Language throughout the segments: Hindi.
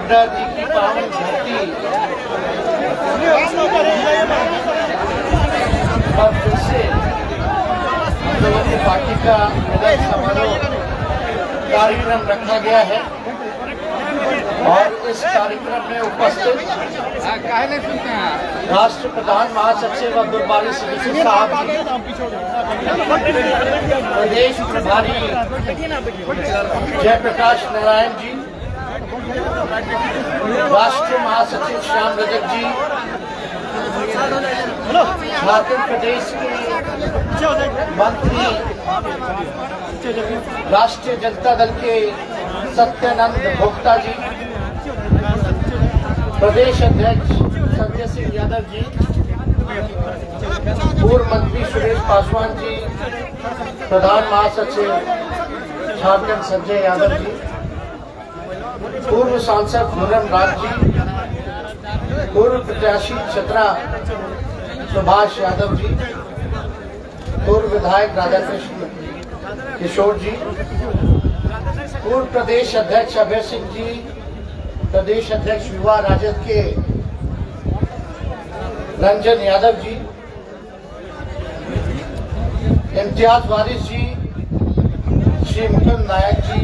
नड्डा जी की पावन धरती पर फिर से लोगों की पार्टी का मिलन समारोह कार्यक्रम रखा गया है और इस कार्यक्रम में उपस्थित राष्ट्र प्रधान महासचिव अब्दुल बारी सिद्दीकी साहब जी, प्रदेश प्रभारी जयप्रकाश नारायण जी, राष्ट्रीय महासचिव श्याम रजक जी, झारखंड प्रदेश के मंत्री राष्ट्रीय जनता दल के सत्यानंद भोक्ता जी, प्रदेश अध्यक्ष संजय सिंह यादव जी, पूर्व मंत्री सुरेश पासवान जी, प्रधान महासचिव झारखंड संजय यादव जी, पूर्व सांसद मुरम राज जी, पूर्व प्रत्याशी चतरा सुभाष यादव जी, पूर्व विधायक राधा कृष्ण किशोर जी, पूर्व प्रदेश अध्यक्ष अभय सिंह जी, प्रदेश अध्यक्ष युवा राजद के रंजन यादव जी, इम्तियाज वारिस जी, श्री मुकुंद नायक जी,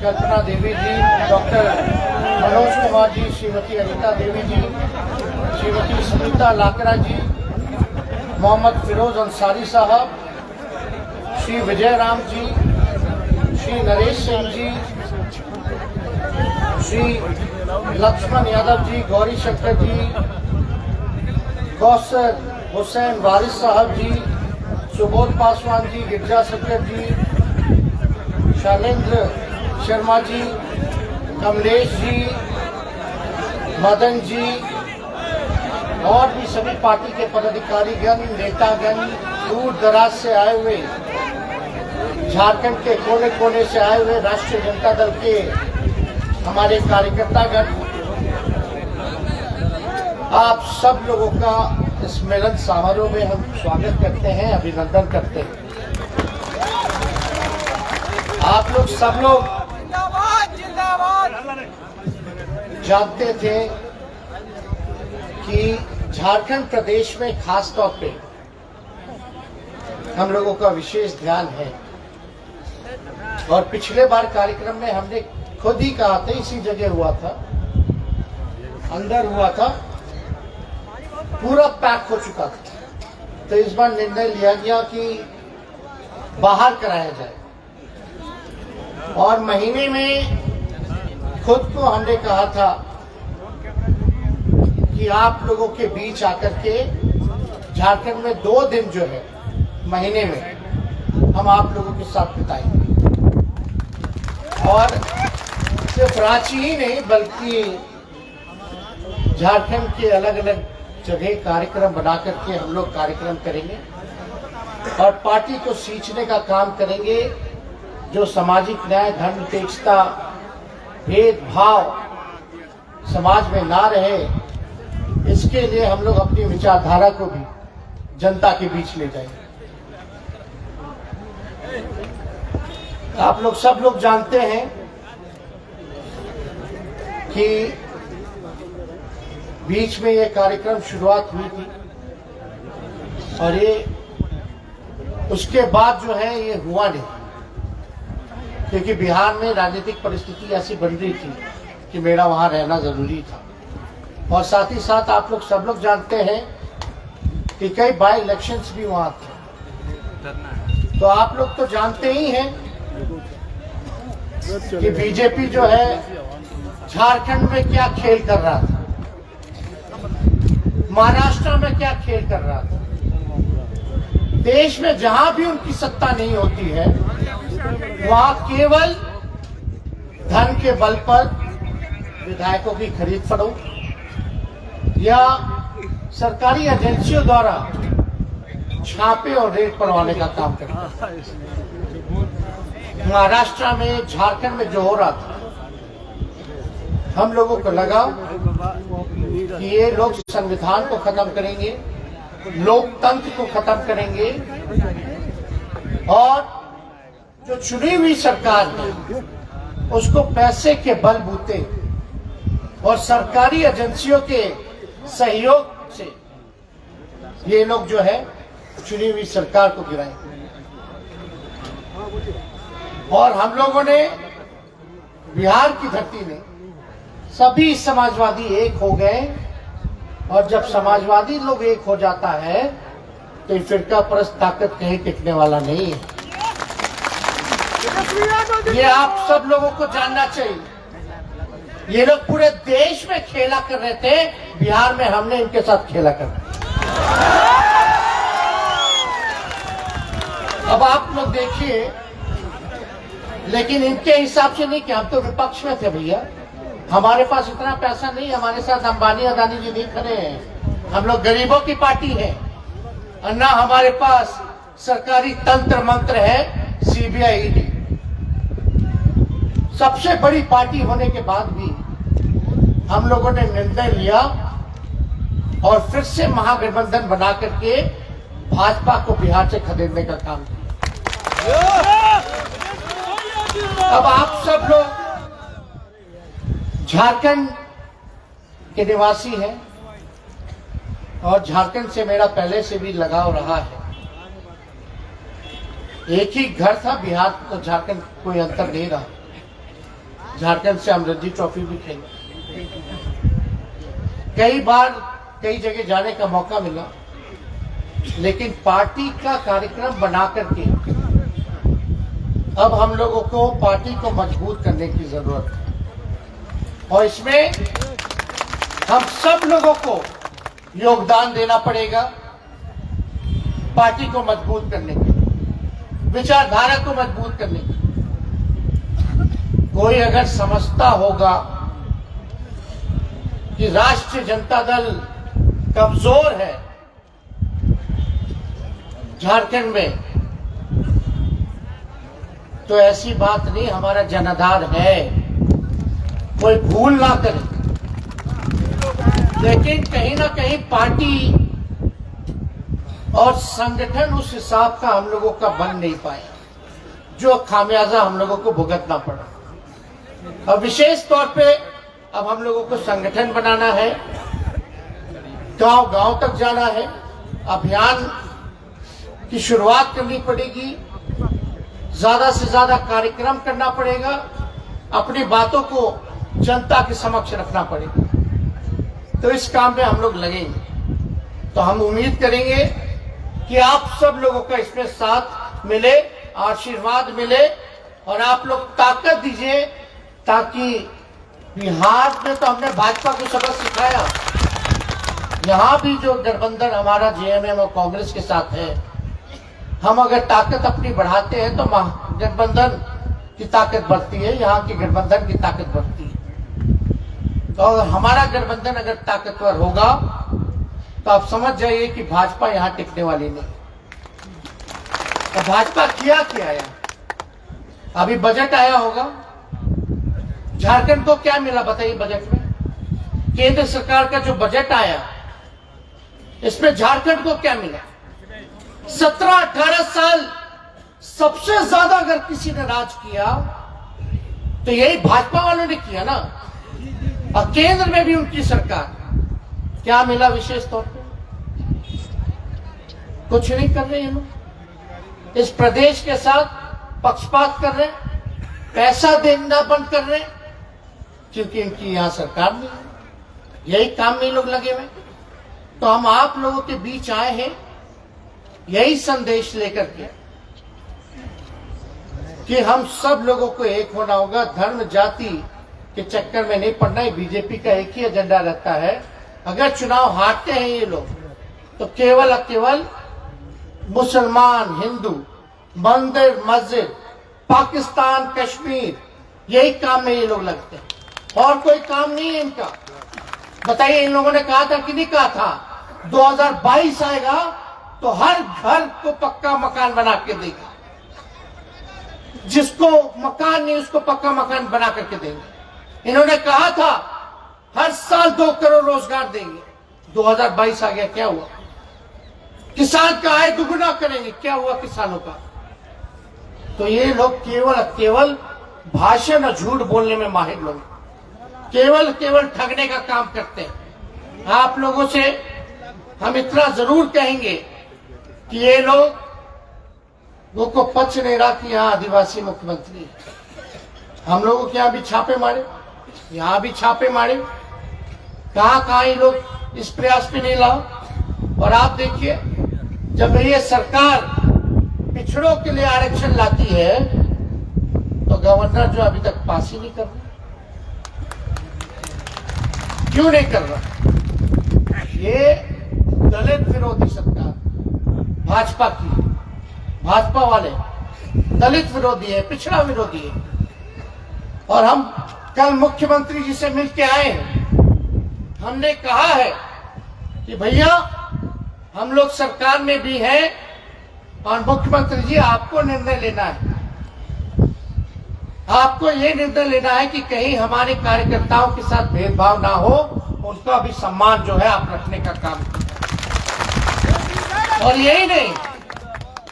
कल्पना देवी जी, डॉक्टर मनोज कुमार जी, श्रीमती अनिता देवी जी, श्रीमती सुनीता लाकड़ा जी, मोहम्मद फिरोज अंसारी साहब, श्री विजय राम जी, श्री नरेश सिंह जी, श्री लक्ष्मण यादव जी, गौरी शंकर जी, कौसर हुसैन वारिस साहब जी, सुबोध पासवान जी, गिरजा शंकर जी, शैलेंद्र शर्मा जी, कमलेश जी, मदन जी और भी सभी पार्टी के पदाधिकारीगण, नेतागण, दूर दराज से आए हुए, झारखंड के कोने कोने से आए हुए राष्ट्रीय जनता दल के हमारे कार्यकर्तागण, आप सब लोगों का इस मिलन समारोह में हम स्वागत करते हैं, अभिनंदन करते हैं। आप लोग सब लोग जानते थे कि झारखंड प्रदेश में खास तौर पे हम लोगों का विशेष ध्यान है और पिछले बार कार्यक्रम में हमने खुद ही कहा था, इसी जगह हुआ था, अंदर हुआ था, पूरा पैक हो चुका था। तो इस बार निर्णय लिया गया कि बाहर कराया जाए और महीने में खुद को हमने कहा था कि आप लोगों के बीच आकर के झारखंड में 2 दिन जो है महीने में हम आप लोगों के साथ बिताएंगे और सिर्फ रांची ही नहीं बल्कि झारखंड के अलग अलग जगह कार्यक्रम बना करके हम लोग कार्यक्रम करेंगे और पार्टी को सींचने का काम करेंगे। जो सामाजिक न्याय, धर्मनिरपेक्षता, भेदभाव समाज में ना रहे, इसके लिए हम लोग अपनी विचारधारा को भी जनता के बीच ले जाएंगे। आप लोग सब लोग जानते हैं कि बीच में ये कार्यक्रम शुरुआत हुई थी और ये उसके बाद जो है ये हुआ नहीं, क्योंकि बिहार में राजनीतिक परिस्थिति ऐसी बन रही थी कि मेरा वहां रहना जरूरी था। और साथ ही साथ आप लोग सब लोग जानते हैं कि कई बाई इलेक्शंस भी वहां थे। तो आप लोग तो जानते ही हैं कि बीजेपी जो है झारखंड में क्या खेल कर रहा था, महाराष्ट्र में क्या खेल कर रहा था। देश में जहां भी उनकी सत्ता नहीं होती है वहां केवल धन के बल पर विधायकों की खरीद फरोख्त या सरकारी एजेंसियों द्वारा छापे और रेड पड़वाने का काम करता है। महाराष्ट्र में, झारखंड में जो हो रहा था, हम लोगों को लगा कि ये लोग संविधान को खत्म करेंगे, लोकतंत्र को खत्म करेंगे और जो चुनी हुई सरकार है उसको पैसे के बलबूते और सरकारी एजेंसियों के सहयोग से ये लोग जो है चुनी हुई सरकार को गिराएंगे। और हम लोगों ने बिहार की धरती में सभी समाजवादी एक हो गए, और जब समाजवादी लोग एक हो जाता है तो ये फिरका परस्त ताकत कहीं टिकने वाला नहीं है। ये आप सब लोगों को जानना चाहिए। ये लोग पूरे देश में खेला कर रहे थे, बिहार में हमने इनके साथ खेला कर रहे। अब आप लोग देखिए, लेकिन इनके हिसाब से नहीं कि हम तो विपक्ष में थे भैया, हमारे पास इतना पैसा नहीं, हमारे साथ अंबानी अदानी जी नहीं खड़े हैं, हम लोग गरीबों की पार्टी है, और ना हमारे पास सरकारी तंत्र मंत्र है सीबीआई ईडी। सबसे बड़ी पार्टी होने के बाद भी हम लोगों ने निर्णय लिया और फिर से महागठबंधन बना करके भाजपा को बिहार से खदेड़ने का काम किया। अब आप सब लोग झारखंड के निवासी हैं और झारखंड से मेरा पहले से भी लगाव रहा है। एक ही घर था, बिहार तो झारखंड कोई अंतर नहीं रहा। झारखंड से हम रणजी ट्रॉफी भी खेले, कई बार कई जगह जाने का मौका मिला, लेकिन पार्टी का कार्यक्रम बना करके अब हम लोगों को पार्टी को मजबूत करने की जरूरत है, और इसमें हम सब लोगों को योगदान देना पड़ेगा पार्टी को मजबूत करने के, विचारधारा को मजबूत करने के। कोई अगर समझता होगा कि राष्ट्रीय जनता दल कमजोर है झारखंड में, तो ऐसी बात नहीं, हमारा जनाधार है, कोई भूल ना करे। लेकिन कहीं ना कहीं पार्टी और संगठन उस हिसाब का हम लोगों का बन नहीं पाया, जो खामियाजा हम लोगों को भुगतना पड़ा। और विशेष तौर पे अब हम लोगों को संगठन बनाना है, गांव गांव तक जाना है, अभियान की शुरुआत करनी पड़ेगी, ज्यादा से ज्यादा कार्यक्रम करना पड़ेगा, अपनी बातों को जनता के समक्ष रखना पड़ेगा। तो इस काम में हम लोग लगेंगे। तो हम उम्मीद करेंगे कि आप सब लोगों का इसमें साथ मिले, आशीर्वाद मिले, और आप लोग ताकत दीजिए, ताकि बिहार में तो हमने भाजपा को सबक सिखाया, यहाँ भी जो गठबंधन हमारा जेएमएम और कांग्रेस के साथ है, हम अगर ताकत अपनी बढ़ाते हैं तो गठबंधन की ताकत बढ़ती है, यहाँ की गठबंधन की ताकत बढ़ती है। तो अगर हमारा गठबंधन अगर ताकतवर होगा तो आप समझ जाइए कि भाजपा यहाँ टिकने वाली नहीं। तो भाजपा किया क्या है? अभी बजट आया होगा, झारखंड को क्या मिला बताइए बजट में? केंद्र सरकार का जो बजट आया, इसमें झारखंड को क्या मिला? 17-18 साल सबसे ज्यादा अगर किसी ने राज किया तो यही भाजपा वालों ने किया ना, और केंद्र में भी उनकी सरकार। क्या मिला विशेष तौर पे? कुछ नहीं कर रहे ये लोग। इस प्रदेश के साथ पक्षपात कर रहे, पैसा देना बंद कर रहे, क्योंकि इनकी यहां सरकार नहीं है, यही काम में लोग लगे हुए। तो हम आप लोगों के बीच आए हैं यही संदेश लेकर के कि हम सब लोगों को एक होना होगा, धर्म जाति के चक्कर में नहीं पड़ना है। बीजेपी का एक ही एजेंडा रहता है, अगर चुनाव हारते हैं ये लोग तो केवल और केवल मुसलमान, हिंदू, मंदिर, मस्जिद, पाकिस्तान, कश्मीर, यही काम में ये लोग लगते हैं, और कोई काम नहीं है इनका। बताइए, इन लोगों ने कहा था कि नहीं कहा था 2022 आएगा तो हर घर को पक्का मकान बना के देगा, जिसको मकान नहीं उसको पक्का मकान बना करके देंगे। इन्होंने कहा था हर साल 2 करोड़ रोजगार देंगे, 2022 आ गया, क्या हुआ? किसान का आय दुगुना करेंगे, क्या हुआ किसानों का? तो ये लोग केवल भाषण और झूठ बोलने में माहिर लोग। केवल ठगने का काम करते हैं। आप लोगों से हम इतना जरूर कहेंगे कि ये लोगों को पच नहीं रहा कि यहाँ आदिवासी मुख्यमंत्री है। हम लोगों के यहाँ भी छापे मारे, यहाँ भी छापे मारे, कहाँ ये लोग इस प्रयास पे नहीं लाओ। और आप देखिए, जब ये सरकार पिछड़ों के लिए आरक्षण लाती है तो गवर्नर जो अभी तक पास ही नहीं कर रहा, क्यों नहीं कर रहा? ये दलित विरोधी सरकार भाजपा की, भाजपा वाले दलित विरोधी है, पिछड़ा विरोधी है। और हम कल मुख्यमंत्री जी से मिलके आए हैं, हमने कहा है कि भैया हम लोग सरकार में भी हैं और मुख्यमंत्री जी आपको निर्णय लेना है, आपको ये निर्णय लेना है कि कहीं हमारे कार्यकर्ताओं के साथ भेदभाव ना हो, उनका भी सम्मान जो है आप रखने का काम करें। और यही नहीं,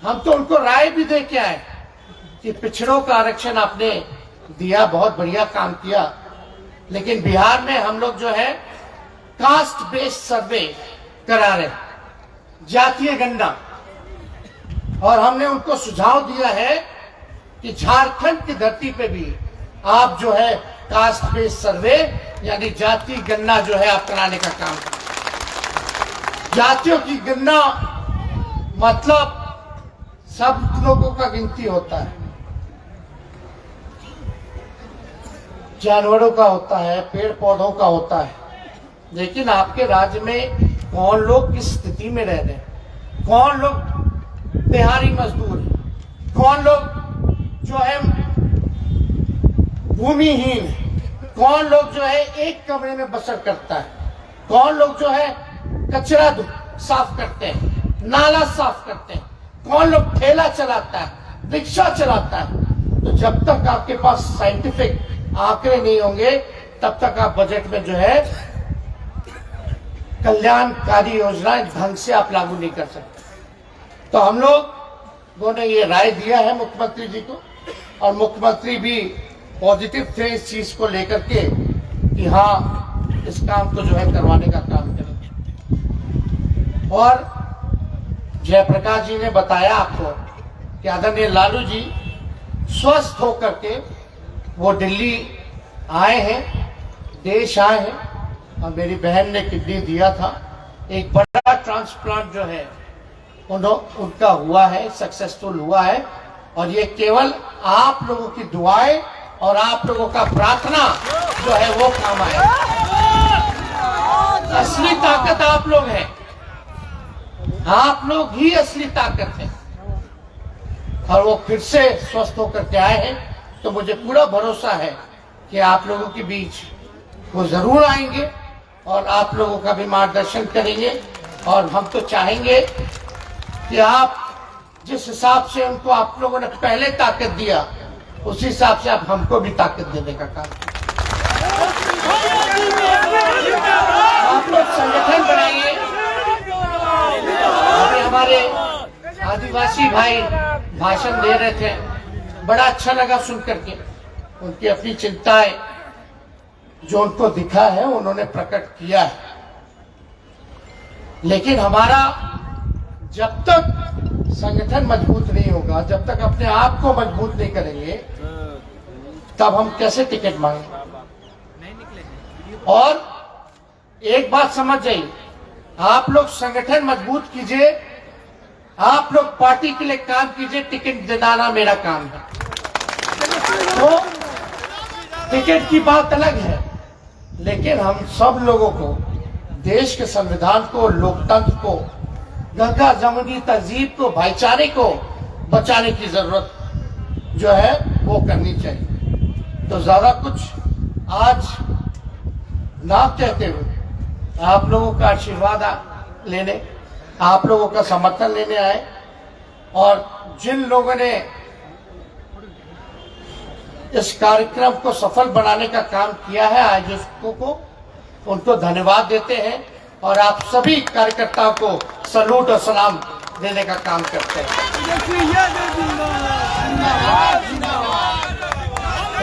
हम तो उनको राय भी दे के आए कि पिछड़ों का आरक्षण आपने दिया, बहुत बढ़िया काम किया, लेकिन बिहार में हम लोग जो है कास्ट बेस्ड सर्वे करा रहे, जातीय गणना। और हमने उनको सुझाव दिया है कि झारखंड की धरती पे भी आप जो है कास्ट बेस्ड सर्वे यानी जाति गणना जो है आप कराने का काम करें। जातियों की गणना मतलब सब लोगों का गिनती होता है, जानवरों का होता है, पेड़ पौधों का होता है, लेकिन आपके राज्य में कौन लोग किस स्थिति में रह रहे हैं, कौन लोग दिहाड़ी मजदूर है, कौन लोग जो है भूमिहीन है, कौन लोग जो है एक कमरे में बसर करता है, कौन लोग जो है कचरा साफ करते हैं, नाला साफ करते हैं, कौन लोग ठेला चलाता है, रिक्शा चलाता है। तो जब तक आपके पास साइंटिफिक आंकड़े नहीं होंगे तब तक आप बजट में जो है कल्याणकारी योजनाएं ढंग से आप लागू नहीं कर सकते। तो हम लोगों ने ये राय दिया है मुख्यमंत्री जी को, और मुख्यमंत्री भी पॉजिटिव थे इस चीज को लेकर के कि हाँ इस काम को जो है करवाने का काम करें। और जयप्रकाश जी ने बताया आपको कि आदरणीय लालू जी स्वस्थ होकर के वो दिल्ली आए हैं, देश आए हैं, और मेरी बहन ने किडनी दिया था। एक बड़ा ट्रांसप्लांट जो है उनका हुआ है, सक्सेसफुल हुआ है। और ये केवल आप लोगों की दुआएं और आप लोगों का प्रार्थना जो है वो काम आए। असली ताकत आप लोग हैं, आप लोग ही असली ताकत है। और वो फिर से स्वस्थ होकर के आए हैं, तो मुझे पूरा भरोसा है कि आप लोगों के बीच वो जरूर आएंगे और आप लोगों का भी मार्गदर्शन करेंगे। और हम तो चाहेंगे कि आप जिस हिसाब से उनको आप लोगों ने पहले ताकत दिया, उसी हिसाब से आप हमको भी ताकत देने का काम। आप लोग संगठन बनाइए। अभी हमारे आदिवासी भाई भाषण दे रहे थे, बड़ा अच्छा लगा सुन करके। उनकी अपनी चिंताएं जो उनको दिखा है उन्होंने प्रकट किया है। लेकिन हमारा जब तक संगठन मजबूत नहीं होगा, जब तक अपने आप को मजबूत नहीं करेंगे, तब हम कैसे टिकट मांगेंगे। और एक बात समझ जाइए, आप लोग संगठन मजबूत कीजिए, आप लोग पार्टी के लिए काम कीजिए, टिकट दिलाना मेरा काम है। तो टिकट की बात अलग है, लेकिन हम सब लोगों को देश के संविधान को, लोकतंत्र को, गंगा जमुनी तहजीब को, भाईचारे को बचाने की जरूरत जो है वो करनी चाहिए। तो ज्यादा कुछ आज ना कहते हुए आप लोगों का आशीर्वाद लेने, आप लोगों का समर्थन लेने आए। और जिन लोगों ने इस कार्यक्रम को सफल बनाने का काम किया है, आयोजकों को, उनको धन्यवाद देते हैं। और आप सभी कार्यकर्ताओं को सलूट और सलाम देने का काम करते हैं।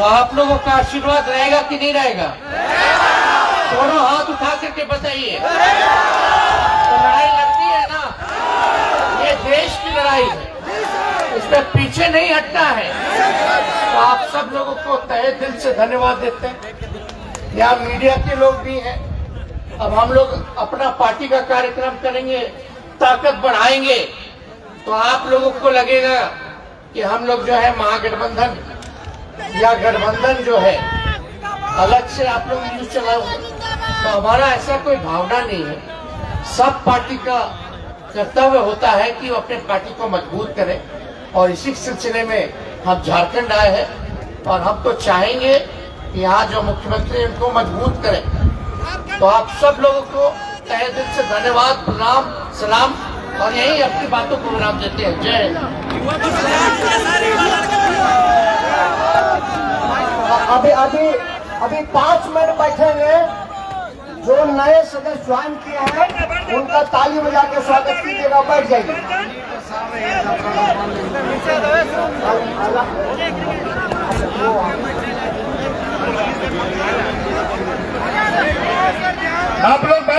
तो आप लोगों का आशीर्वाद रहेगा कि नहीं रहेगा? दोनों हाथ उठा करके बताइए। तो लड़ाई लड़नी है ना, ये देश की लड़ाई है, इसमें पीछे नहीं हटना है। तो आप सब लोगों को तहे दिल से धन्यवाद देते हैं। यहाँ मीडिया के लोग भी हैं। अब हम लोग अपना पार्टी का कार्यक्रम करेंगे, ताकत बढ़ाएंगे, तो आप लोगों को लगेगा कि हम लोग जो है महागठबंधन या गठबंधन जो है अलग से आप लोग न्यूज चलाओगे। तो हमारा ऐसा कोई भावना नहीं है। सब पार्टी का कर्तव्य होता है कि वो अपने पार्टी को मजबूत करे, और इसी सिलसिले में हम झारखंड आए हैं और हम तो चाहेंगे कि यहाँ जो मुख्यमंत्री उनको मजबूत करें। तो आप सब लोगों को तहे दिल से धन्यवाद, प्रणाम, सलाम, और यही अपनी बातों को विराम देते हैं। जय हिंद। अभी 5 मिनट बैठेंगे। जो नए सदस्य ज्वाइन किए हैं उनका ताली बजा के स्वागत कीजिएगा। बैठ जाइए।